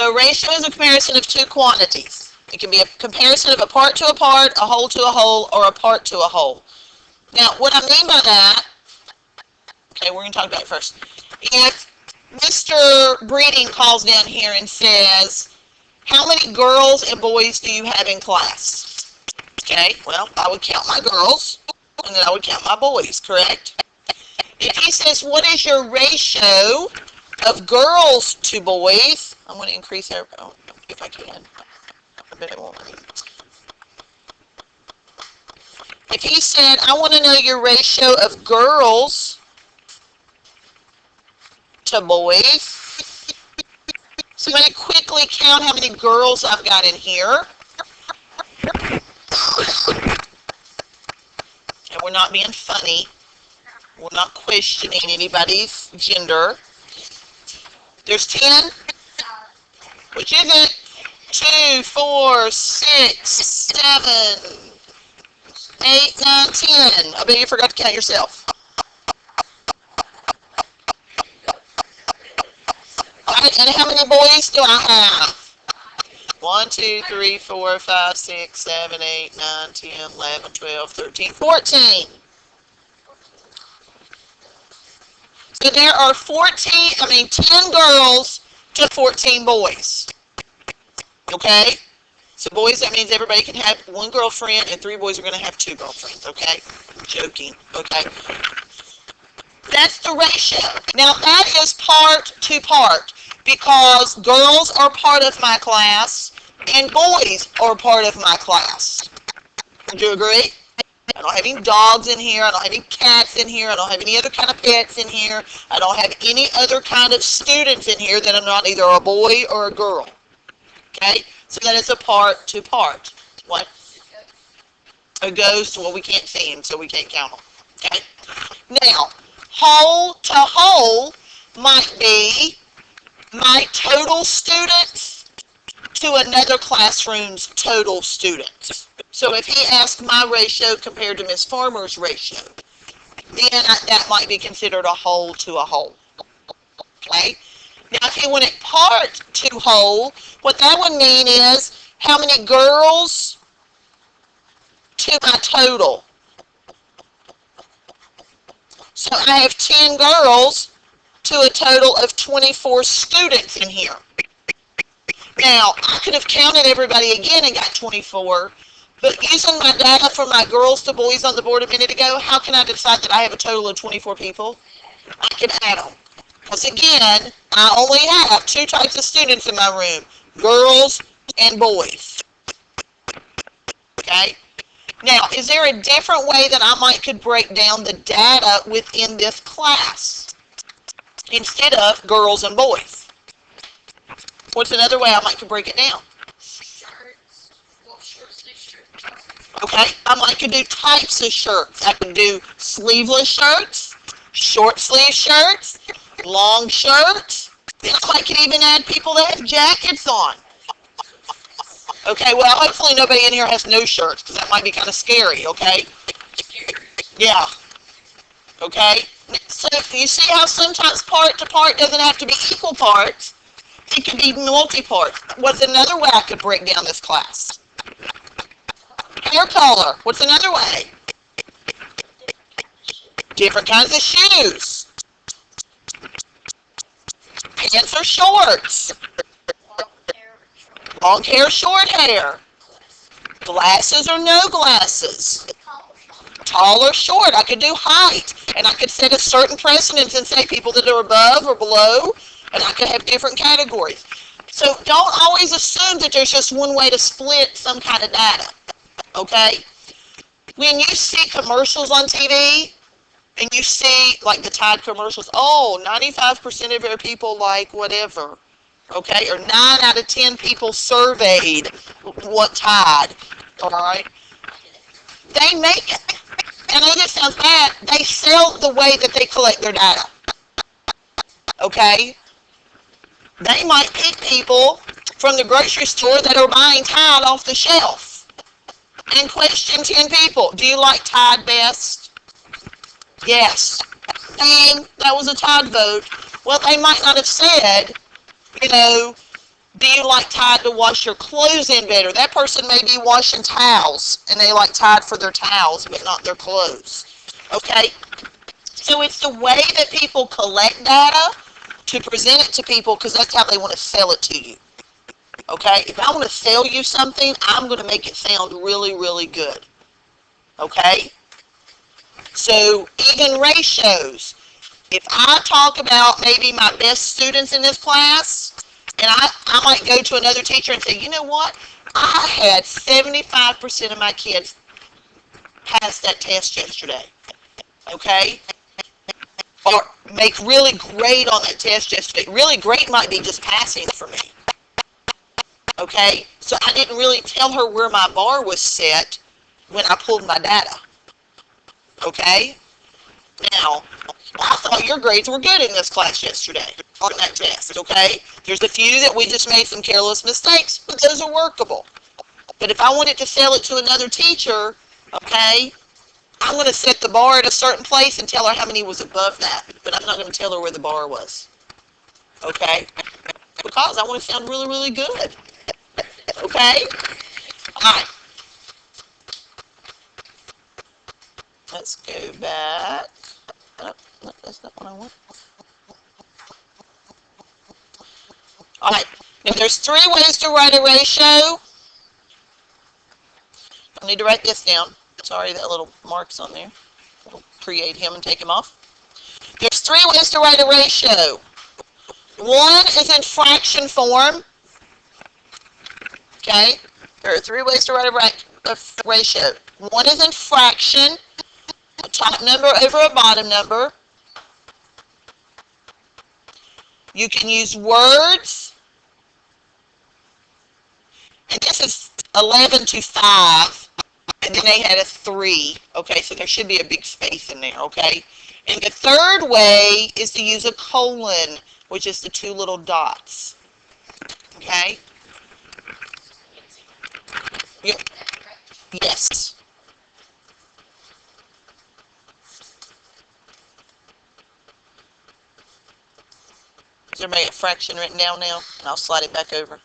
So a ratio is a comparison of two quantities. It can be a comparison of a part to a part, a whole to a whole, or a part to a whole. Now, what I mean by that, okay, we're going to talk about it first. If Mr. Breeding calls down here and says, how many girls and boys do you have in class? Okay, well, I would count my girls, and then I would count my boys, correct? If he says, what is your ratio of girls to boys? I'm going to increase there, if I can. I bet it won't. If he said, I want to know your ratio of girls to boys, so I'm going to quickly count how many girls I've got in here. And we're not being funny. We're not questioning anybody's gender. There's 10, which is it? 2, 4, 6, 7, 8, 9, 10. I bet you forgot to count yourself. Alright, and how many boys do I have? 1, 2, 3, 4, 5, 6, 7, 8, 9, 10, 11, 12, 13, 14. So there are 10 girls to 14 boys. Okay? So boys, that means everybody can have one girlfriend, and 3 boys are going to have 2 girlfriends. Okay? I'm joking. Okay? That's the ratio. Now that is part to part, because girls are part of my class and boys are part of my class. Would you agree? I don't have any dogs in here. I don't have any cats in here. I don't have any other kind of pets in here. I don't have any other kind of students in here that are not either a boy or a girl. Okay? So that is a part to part. What? A ghost, well, we can't see him, so we can't count him. Okay? Now, whole to whole might be my total students to another classroom's total students. So if he asks my ratio compared to Miss Farmer's ratio, then that might be considered a whole to a whole. Okay? Now if he wanted part to whole, what that would mean is how many girls to my total. So I have 10 girls to a total of 24 students in here. Now, I could have counted everybody again and got 24, but using my data from my girls to boys on the board a minute ago, how can I decide that I have a total of 24 people? I can add them. Because again, I only have 2 types of students in my room, girls and boys. Okay? Now, is there a different way that I could break down the data within this class instead of girls and boys? What's another way I could break it down? Shirts. Well, shirts, shirts. Okay, I could do types of shirts. I could do sleeveless shirts, short sleeve shirts, long shirts. I could even add people that have jackets on. Okay, well, hopefully nobody in here has no shirts, because that might be kind of scary, okay? Yeah. Okay? So, you see how sometimes part to part doesn't have to be equal parts. It can be multi-part. What's another way I could break down this class? Hair color. What's another way? Different kinds of shoes. Pants or shorts. Long hair, short hair. Glasses or no glasses. Tall or short. I could do height. And I could set a certain precedence and say people that are above or below. And I could have different categories. So don't always assume that there's just one way to split some kind of data. Okay? When you see commercials on TV, and you see like the Tide commercials, 95% of our people like whatever. Okay? Or 9 out of 10 people surveyed what Tide. Alright? They make it. And I know this sounds bad. They sell the way that they collect their data. Okay? They might pick people from the grocery store that are buying Tide off the shelf and question 10 people. Do you like Tide best? Yes. And that was a Tide vote. Well, they might not have said, Do you like Tide to wash your clothes in better? That person may be washing towels, and they like Tide for their towels, but not their clothes. Okay? So it's the way that people collect data to present it to people, because that's how they want to sell it to you. Okay? If I want to sell you something, I'm going to make it sound really, really good. Okay? So even ratios. If I talk about maybe my best students in this class, and I might go to another teacher and say, you know what? I had 75% of my kids pass that test yesterday. Okay? Or make really great on that test yesterday. Really great might be just passing for me. Okay? So I didn't really tell her where my bar was set when I pulled my data. Okay? Now, I thought your grades were good in this class yesterday, on that test, okay? There's a few that we just made some careless mistakes, but those are workable. But if I wanted to sell it to another teacher, okay, I'm going to set the bar at a certain place and tell her how many was above that, but I'm not going to tell her where the bar was, okay? Because I want to sound really, really good, okay? All right. Let's go back. Oh, no, that's not what I want. All right. Now, there's 3 ways to write a ratio. I need to write this down. Sorry, that little mark's on there. We'll create him and take him off. There's 3 ways to write a ratio. One is in fraction form. Okay? There are 3 ways to write a ratio. One is in fraction, a top number over a bottom number. You can use words. And this is 11 to 5. And then they had a 3. Okay, so there should be a big space in there, okay? And the third way is to use a colon, which is the 2 little dots. Okay? Yep. Yes. Is everybody a fraction written down now? And I'll slide it back over.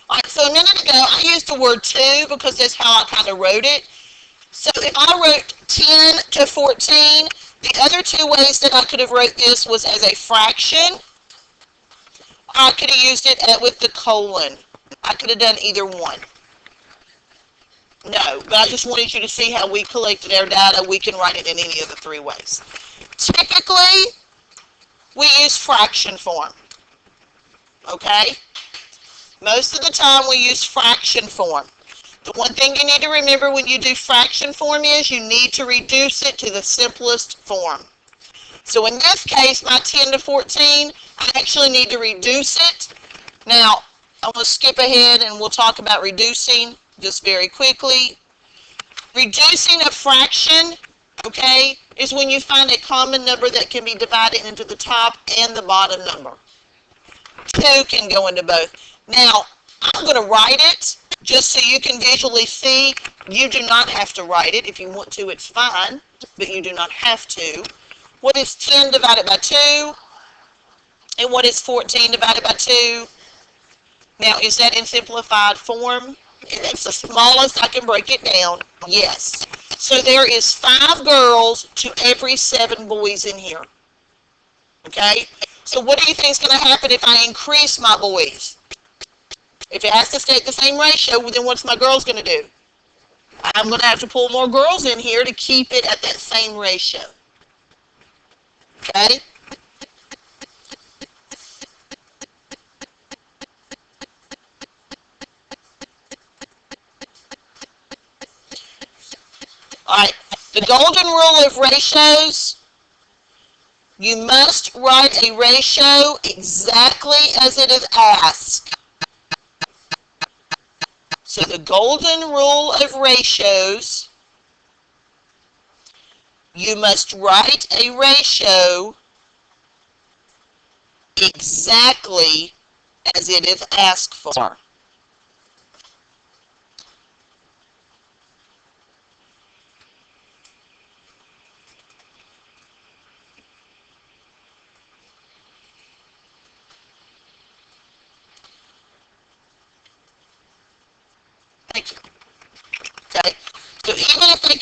Alright, so a minute ago I used the word 2 because that's how I kind of wrote it. So if I wrote 10 to 14, the other 2 ways that I could have wrote this was as a fraction. I could have used it with the colon. I could have done either one. No, but I just wanted you to see how we collected our data. We can write it in any of the 3 ways. Typically, we use fraction form. Okay? Most of the time we use fraction form. The one thing you need to remember when you do fraction form is you need to reduce it to the simplest form. So in this case, my 10 to 14, I actually need to reduce it. Now, I'm going to skip ahead and we'll talk about reducing just very quickly. Reducing a fraction, okay, is when you find a common number that can be divided into the top and the bottom number. 2 can go into both. Now, I'm going to write it just so you can visually see. You do not have to write it. If you want to, it's fine, but you do not have to. What is 10 divided by 2? And what is 14 divided by 2? Now, is that in simplified form? That's the smallest I can break it down. Yes. So there is 5 girls to every 7 boys in here. Okay? So what do you think is going to happen if I increase my boys? If it has to stay at the same ratio, then what's my girls going to do? I'm going to have to pull more girls in here to keep it at that same ratio. Okay? Alright, the golden rule of ratios, you must write a ratio exactly as it is asked. So the golden rule of ratios, you must write a ratio exactly as it is asked for.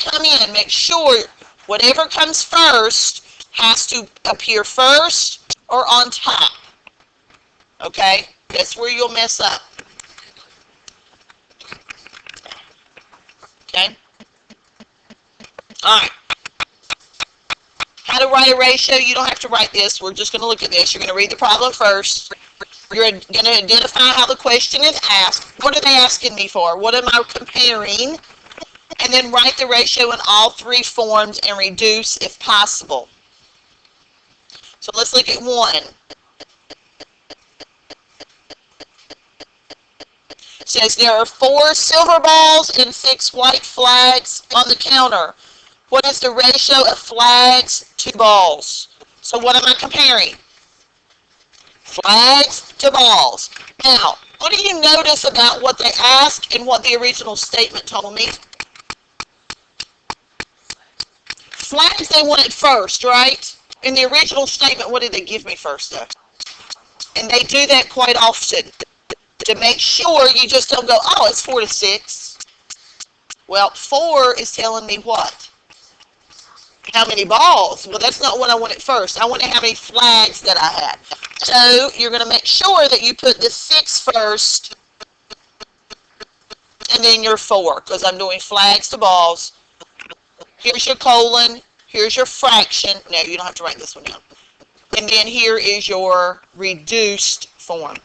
come in, make sure whatever comes first has to appear first or on top. Okay? That's where you'll mess up. Okay? Alright. How to write a ratio? You don't have to write this. We're just going to look at this. You're going to read the problem first. You're going to identify how the question is asked. What are they asking me for? What am I comparing? And then write the ratio in all three forms and reduce if possible. So let's look at 1. It says there are 4 silver balls and 6 white flags on the counter. What is the ratio of flags to balls? So what am I comparing? Flags to balls. Now, what do you notice about what they asked and what the original statement told me? Flags they wanted first, right? In the original statement, what did they give me first, though? And they do that quite often to make sure you just don't go, oh, it's 4 to 6. Well, 4 is telling me what? How many balls? Well, that's not what I wanted first. I wanted how many flags that I had. So you're going to make sure that you put the 6 first and then your 4, because I'm doing flags to balls. Here's your colon. Here's your fraction. No, you don't have to write this one down. And then here is your reduced form.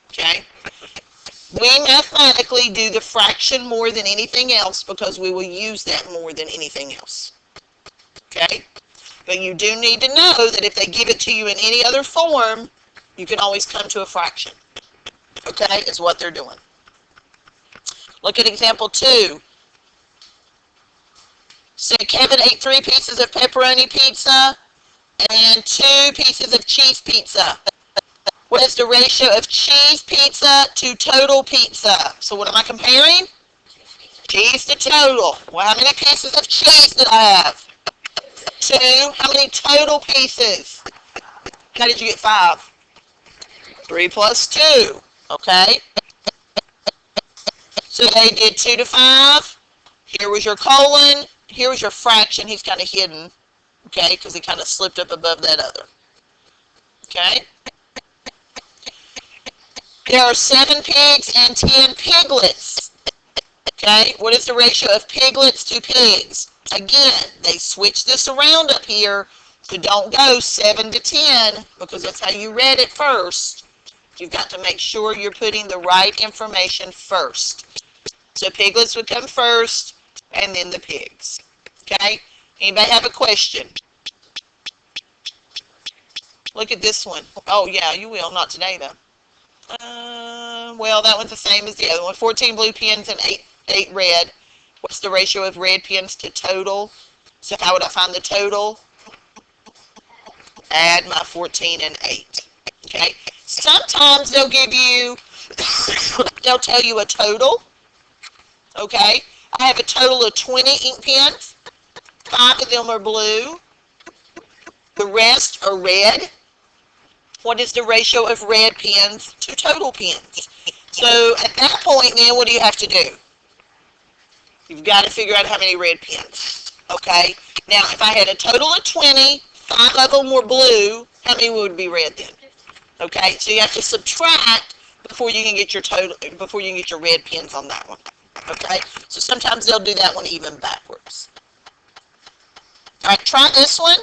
Okay? We mathematically do the fraction more than anything else because we will use that more than anything else. Okay? But you do need to know that if they give it to you in any other form, you can always come to a fraction. Okay? Is what they're doing. Look at example 2. So Kevin ate 3 pieces of pepperoni pizza and 2 pieces of cheese pizza. What is the ratio of cheese pizza to total pizza? So what am I comparing? Cheese to total. Well, how many pieces of cheese did I have? 2. How many total pieces? How did you get 5? 3 plus 2. Okay. So they did 2 to 5. Here was your colon. Here was your fraction. He's kind of hidden. Okay, because he kind of slipped up above that other. Okay. There are 7 pigs and 10 piglets. Okay, what is the ratio of piglets to pigs? Again, they switch this around up here, so don't go 7 to 10, because that's how you read it first. You've got to make sure you're putting the right information first. So piglets would come first, and then the pigs. Okay, anybody have a question? Look at this one. Oh yeah, you will, not today though. Well, that one's the same as the other one. 14 blue pens and 8 red. What's the ratio of red pens to total? So how would I find the total? Add my 14 and 8. Okay. Sometimes they'll give you, they'll tell you a total. Okay. I have a total of 20 ink pens. 5 of them are blue. The rest are red. What is the ratio of red pens to total pens? So at that point, then, what do you have to do? You've got to figure out how many red pens. Okay? Now, if I had a total of 20, 5 of them were blue, how many would be red then? Okay? So you have to subtract before you can get your total, before you can get your red pens on that one. Okay? So sometimes they'll do that one even backwards. All right, try this one.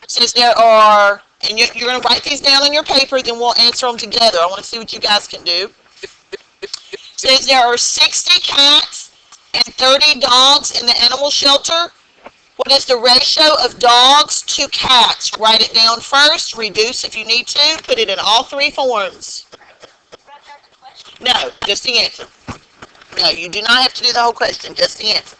It says there are, and you're going to write these down on your paper, then we'll answer them together. I want to see what you guys can do. It says there are 60 cats and 30 dogs in the animal shelter. What is the ratio of dogs to cats? Write it down first, reduce if you need to, put it in all 3 forms. No, just the answer. No, you do not have to do the whole question, just the answer.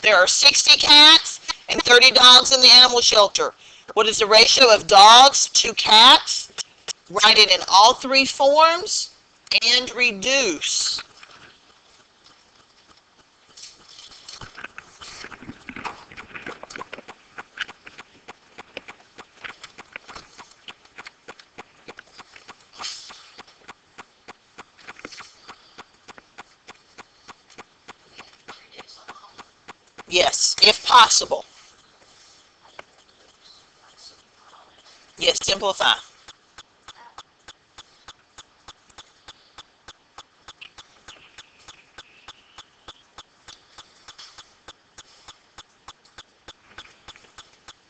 There are 60 cats and 30 dogs in the animal shelter. What is the ratio of dogs to cats? Write it in all 3 forms and reduce. Yes, if possible. Yes, simplify.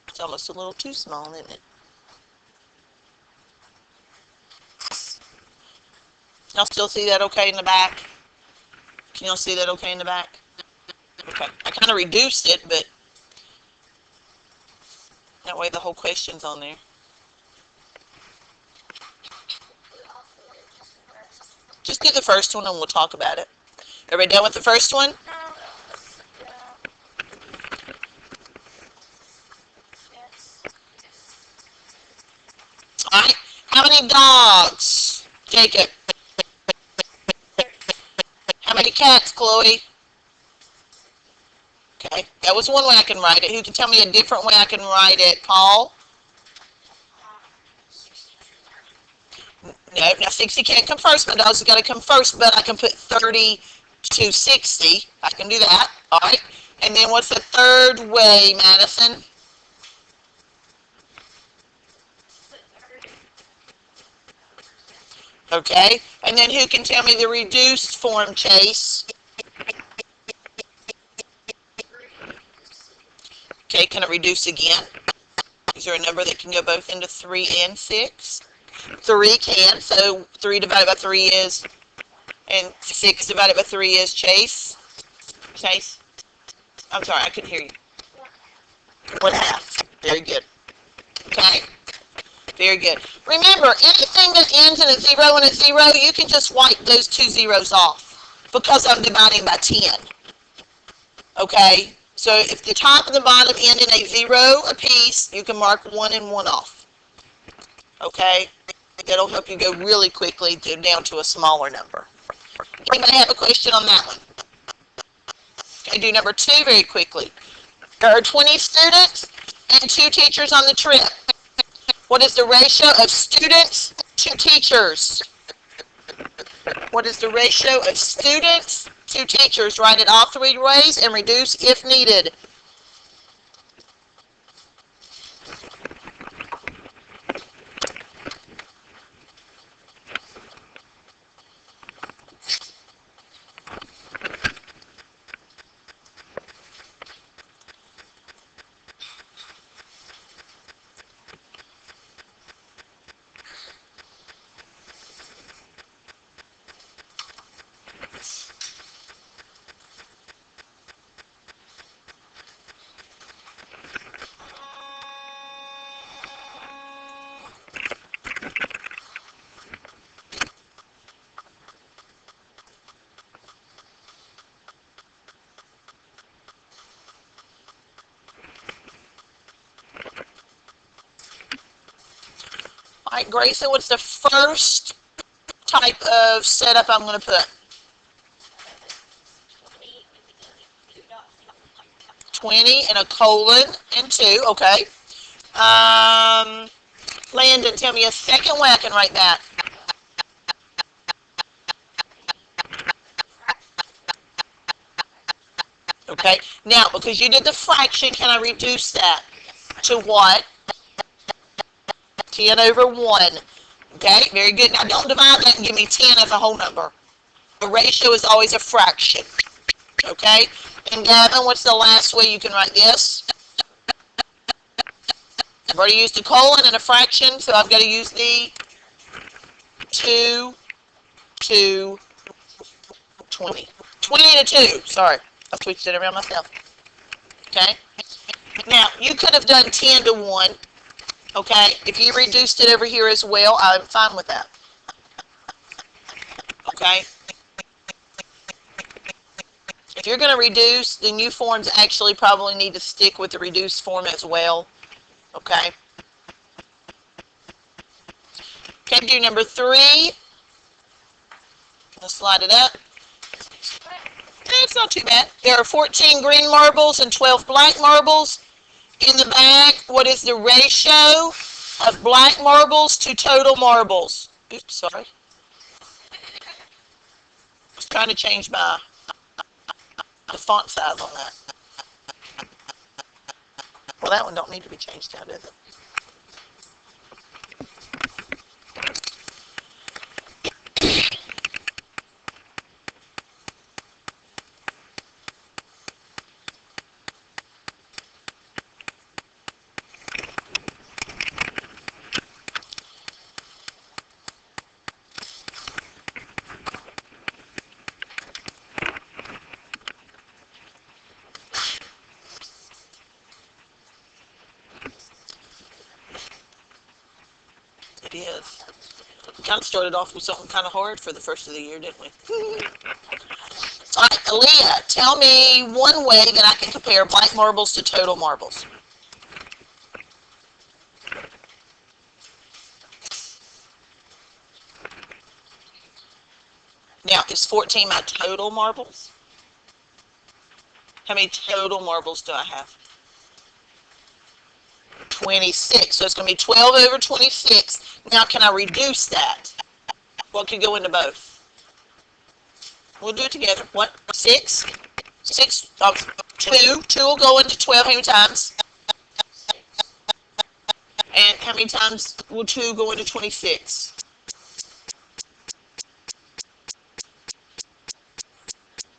It's almost a little too small, isn't it? Y'all still see that okay in the back? Can y'all see that okay in the back? Okay. I kind of reduced it, but that way the whole question's on there. Just do the first one and we'll talk about it. Everybody done with the first one? Alright. How many dogs? Jacob. How many cats, Chloe? Okay. That was one way I can write it. Who can tell me a different way I can write it? Paul? No, now 60 can't come first. My dogs have got to come first, but I can put 30 to 60. I can do that. All right. And then what's the third way, Madison? Okay. And then who can tell me the reduced form, Chase? Okay, can I reduce again? Is there a number that can go both into 3 and 6? 3 can, so 3 divided by 3 is, and 6 divided by 3 is, Chase? Chase? I'm sorry, I couldn't hear you. 1/2. Very good. Okay? Very good. Remember, anything that ends in a 0 and a 0, you can just wipe those 2 zeros off because I'm dividing by 10. Okay? So if the top and the bottom end in a 0 apiece, you can mark 1 and 1 off. Okay? That'll help you go really quickly down to a smaller number. Anybody have a question on that one? Okay, do number 2 very quickly. There are 20 students and 2 teachers on the trip. What is the ratio of students to teachers? What is the ratio of students to teachers? Write it all 3 ways and reduce if needed. All right, Grayson, what's the first type of setup I'm going to put? 20 and a colon and 2, okay. Landon, tell me a second way I can write that. Okay, now because you did the fraction, can I reduce that to what? 10 over 1. Okay, very good. Now don't divide that and give me 10 as a whole number. A ratio is always a fraction. Okay, and Gavin, what's the last way you can write this? I've already used a colon and a fraction, so I've got to use the 2 to 20. 20 to 2, sorry. I switched it around myself. Okay, now you could have done 10 to 1. Okay, if you reduced it over here as well, I'm fine with that. Okay, if you're going to reduce, the new forms actually probably need to stick with the reduced form as well. Okay. Okay, do number 3. Let's slide it up. It's not too bad. There are 14 green marbles and 12 black marbles. In the bag, what is the ratio of black marbles to total marbles? Oops, sorry. I was trying to change the font size on that. Well, that one don't need to be changed out, does it? It is. We kind of started off with something kind of hard for the first of the year, didn't we? All right, Aaliyah, tell me one way that I can compare black marbles to total marbles. Now, is 14 my total marbles? How many total marbles do I have? 26. So it's going to be 12 over 26. Now, can I reduce that? What could go into both? We'll do it together. What? 6? 6? 2. 2 will go into 12 how many times? And how many times will 2 go into 26?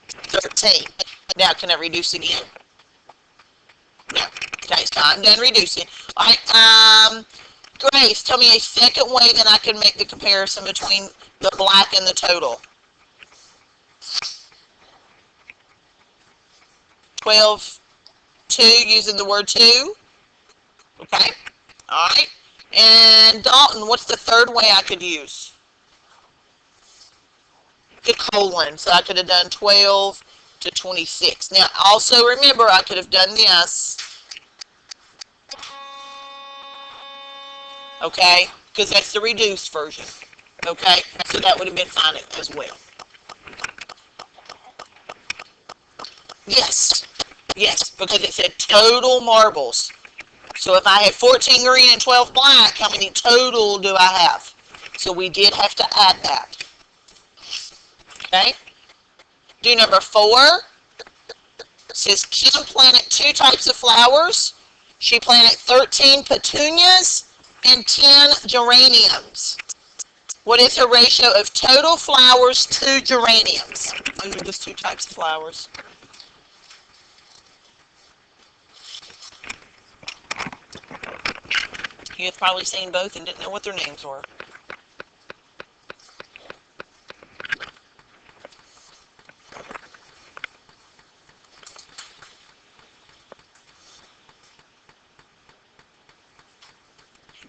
13. Now, can I reduce again? No. Okay, so I'm done reducing. All right, Grace, tell me a second way that I can make the comparison between the black and the total. 12, 2, using the word 2. Okay, all right. And Dalton, what's the third way I could use? The colon. So I could have done 12 to 26. Now, also remember, I could have done this. Okay, because that's the reduced version. Okay, so that would have been fine as well. Yes, yes, because it said total marbles. So if I had 14 green and 12 black, how many total do I have? So we did have to add that. Okay. Do number 4. It says Kim planted 2 types of flowers. She planted 13 petunias and 10 geraniums. What is her ratio of total flowers to geraniums? Those are just 2 types of flowers. You have probably seen both and didn't know what their names were.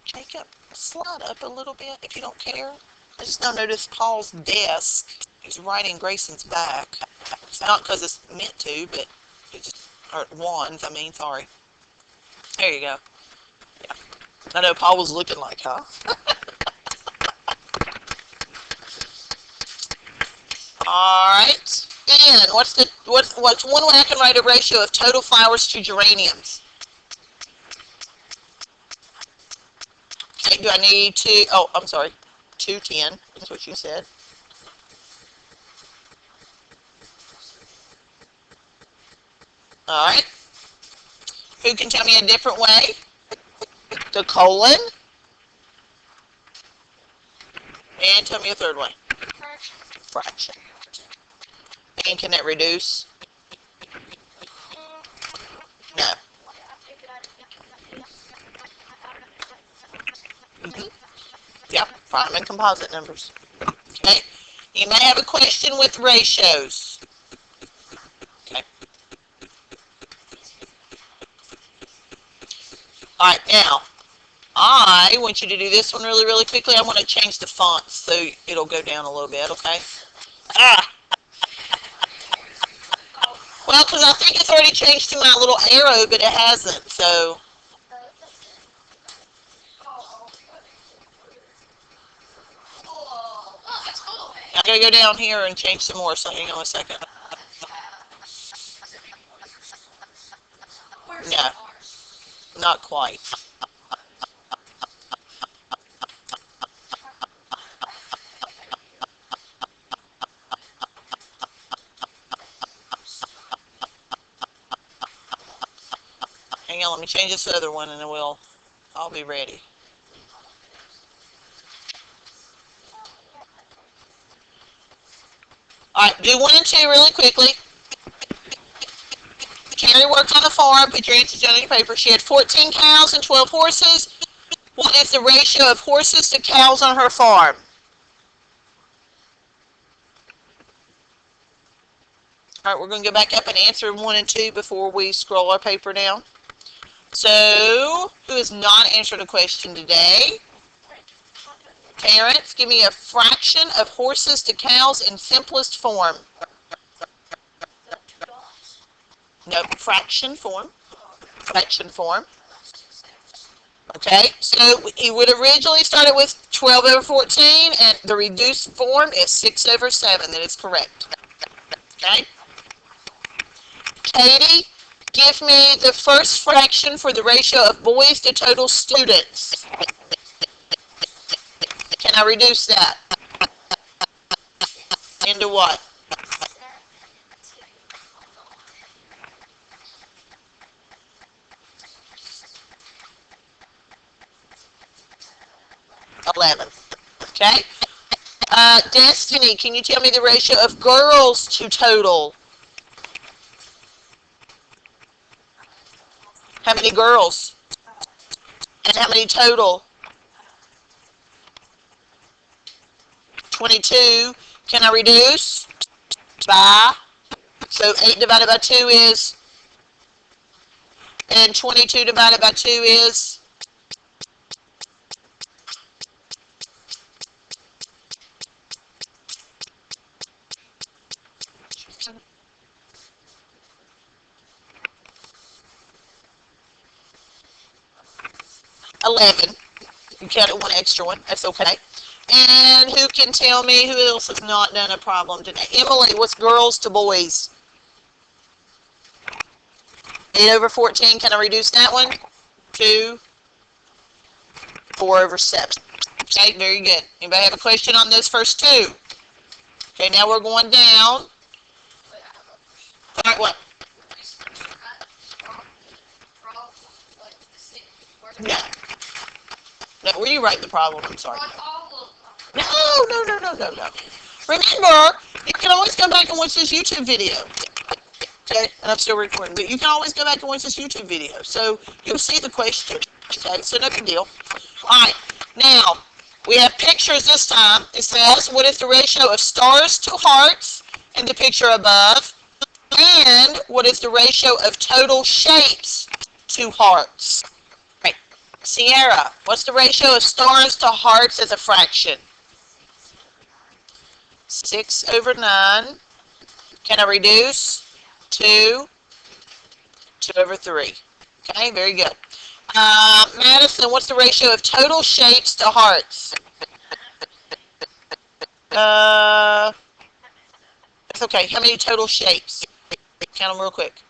Jacob, slide up a little bit if you don't care. I just now noticed Paul's desk is right in Grayson's back. It's not because it's meant to, but it's just, or wands, I mean, sorry. There you go. Yeah. I know Paul was looking like, huh? Alright. And what's one way I can write a ratio of total flowers to geraniums? Okay, do I need to, oh, I'm sorry, 210, that's what you said. Alright. Who can tell me a different way? The colon. And tell me a third way. Fraction. And can it reduce? No. Mm-hmm. Yep, prime and composite numbers. Okay. You may have a question with ratios. Okay. Alright, now, I want you to do this one really, really quickly. I want to change the font so it'll go down a little bit, okay? Ah! Well, because I think it's already changed to my little arrow, but it hasn't, so... I gotta go down here and change some more, so hang on a second. No, not quite. Hang on, let me change this other one and then I'll be ready. Alright, do 1 and 2 really quickly. Carrie worked on the farm. Put your answers down on your paper. She had 14 cows and 12 horses. What is the ratio of horses to cows on her farm? Alright, we're going to go back up and answer 1 and 2 before we scroll our paper down. So, who has not answered a question today? Parents, give me a fraction of horses to cows in simplest form. No, fraction form. Fraction form. Okay, so he would originally started with 12 over 14, and the reduced form is 6 over 7. That is correct. Okay? Katie, give me the first fraction for the ratio of boys to total students. Can I reduce that? Into what? 11. Okay? Destiny, can you tell me the ratio of girls to total? How many girls? And how many total? 22. Can I reduce? By? So 8 divided by 2 is? And 22 divided by 2 is? $11. You counted one extra one. That's okay. And who can tell me who else has not done a problem today? Emily, what's girls to boys? 8 over 14. Can I reduce that one? 2. 4 over 7. Okay, very good. Anybody have a question on those first two? Okay, now we're going down. All right, what? No. No, where do you write the problem? I'm sorry. No. Remember, you can always go back and watch this YouTube video. Okay, and I'm still recording, but you can always go back and watch this YouTube video. So you'll see the question. Okay, so no big deal. All right, now we have pictures this time. It says, what is the ratio of stars to hearts in the picture above? And what is the ratio of total shapes to hearts? Right. Sierra, what's the ratio of stars to hearts as a fraction? 6 over 9. Can I reduce? 2. 2 over 3. Okay, very good. Madison, what's the ratio of total shapes to hearts? That's okay. How many total shapes? Count them real quick.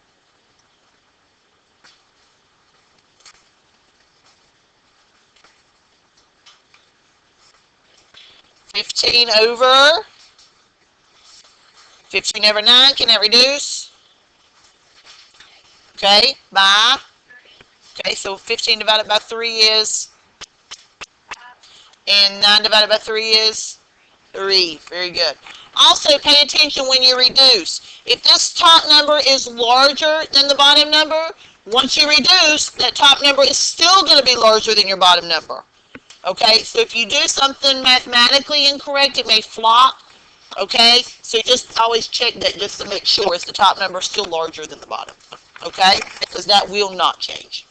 15 over 9. Can that reduce? Okay, by? Okay, so 15 divided by 3 is? And 9 divided by 3 is? 3. Very good. Also, pay attention when you reduce. If this top number is larger than the bottom number, once you reduce, that top number is still going to be larger than your bottom number. Okay, so if you do something mathematically incorrect, it may flop. Okay, so just always check that just to make sure is the top number still larger than the bottom. Okay, because that will not change.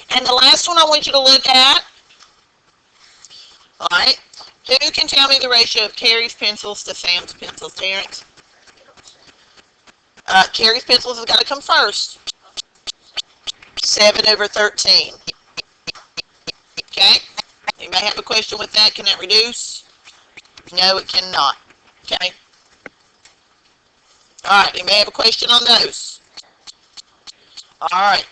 And the last one I want you to look at, all right, who can tell me the ratio of Carrie's pencils to Sam's pencils, Terrence? Carrie's pencils has got to come first. 7 over 13. Okay, anybody have a question with that? Can that reduce? No, it cannot. Okay. All right, anybody have a question on those? All right.